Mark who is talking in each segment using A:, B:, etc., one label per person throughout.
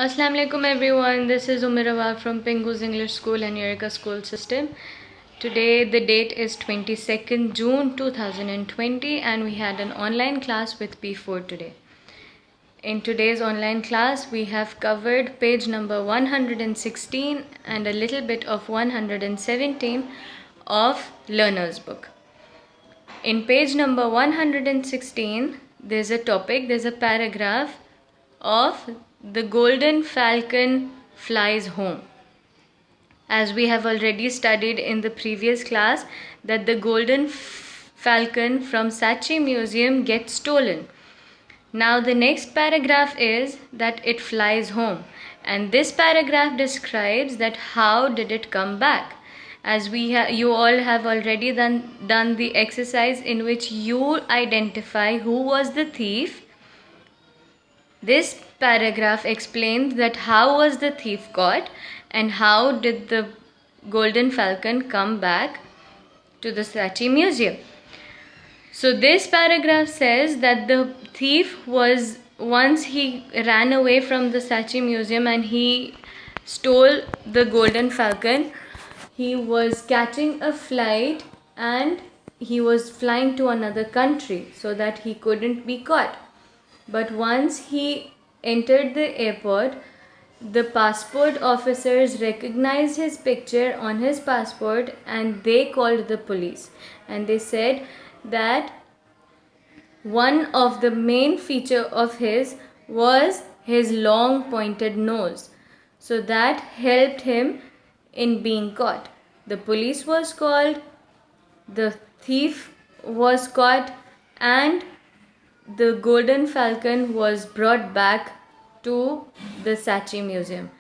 A: Assalamu alaikum everyone, this is Umir Awad from Pingu's English School and Eureka School System. Today the date is 22nd June 2020 and we had an online class with P4 today. In today's online class we have covered page number 116 and a little bit of 117 of Learner's Book. In page number 116 there's a paragraph of the golden falcon flies home. As we have already studied in the previous class that the golden falcon from Saatchi Museum gets stolen. Now the next paragraph is that it flies home, and this paragraph describes that how did it come back. As you all have already done the exercise in which you identify who was the thief. This paragraph explains that how was the thief caught and how did the golden falcon come back to the Saatchi Museum. So this paragraph says that the thief was, once he ran away from the Saatchi Museum and he stole the golden falcon, he was catching a flight and he was flying to another country so that he couldn't be caught. But once he entered the airport, the passport officers recognized his picture on his passport and they called the police. And they said that one of the main feature of his was his long pointed nose. So that helped him in being caught. The police was called, the thief was caught, and the golden falcon was brought back to the Saatchi Museum.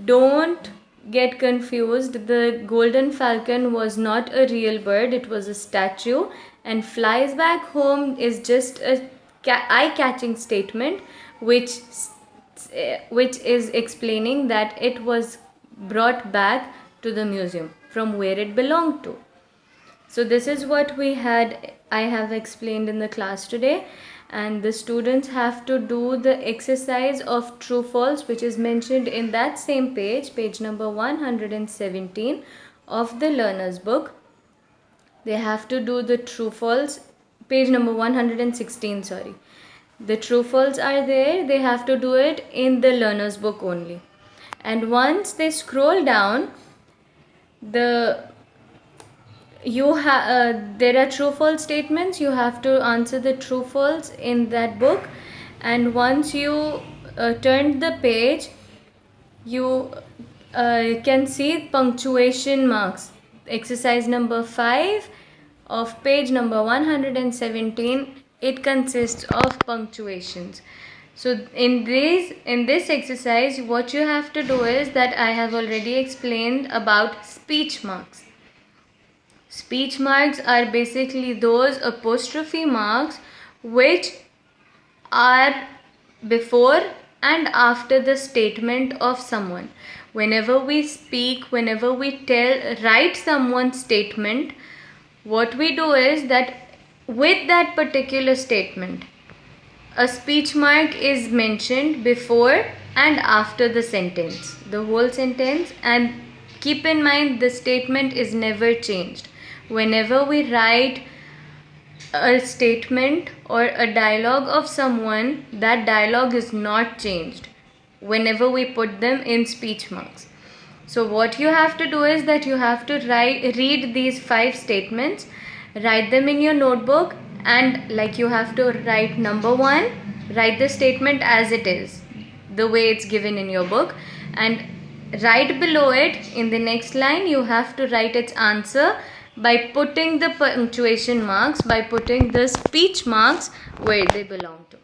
A: Don't get confused. The golden falcon was not a real bird, it was a statue, and flies back home is just a eye-catching statement which is explaining that it was brought back to the museum from where it belonged to. So this is what I have explained in the class today, and the students have to do the exercise of true false, which is mentioned in that same page number 117 of the Learner's Book. They have to do the true false, page number 116, sorry. The true false are there, they have to do it in the Learner's Book only. And once they scroll down, there are true false statements. You have to answer the true false in that book, and once you turn the page, you can see punctuation marks. Exercise number 5 of page number 117, it consists of punctuations. So in this exercise, what you have to do is that I have already explained about speech marks. Speech marks are basically those apostrophe marks which are before and after the statement of someone. Whenever we speak, whenever we write someone's statement, what we do is that with that particular statement, a speech mark is mentioned before and after the sentence, the whole sentence, and keep in mind the statement is never changed. Whenever we write a statement or a dialogue of someone, that dialogue is not changed whenever we put them in speech marks. So what you have to do is that you have to read these 5 statements, write them in your notebook, and like you have to write number 1, write the statement as it is, the way it's given in your book, and right below it in the next line you have to write its answer by putting the punctuation marks, by putting the speech marks where they belong to.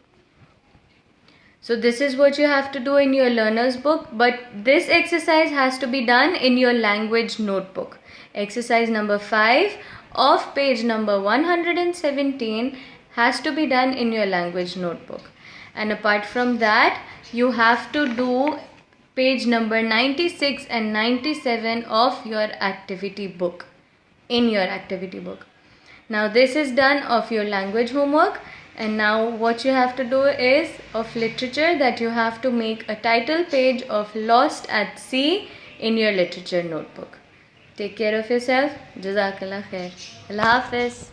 A: So this is what you have to do in your Learner's Book, but this exercise has to be done in your language notebook. Exercise number 5 of page number 117 has to be done in your language notebook. And apart from that, you have to do page number 96 and 97 of your activity book, in your activity book. Now this is done of your language homework, And now what you have to do is of literature, that you have to make a title page of Lost at Sea in your literature notebook. Take care of yourself. Jazakallah khair. Allah Hafiz.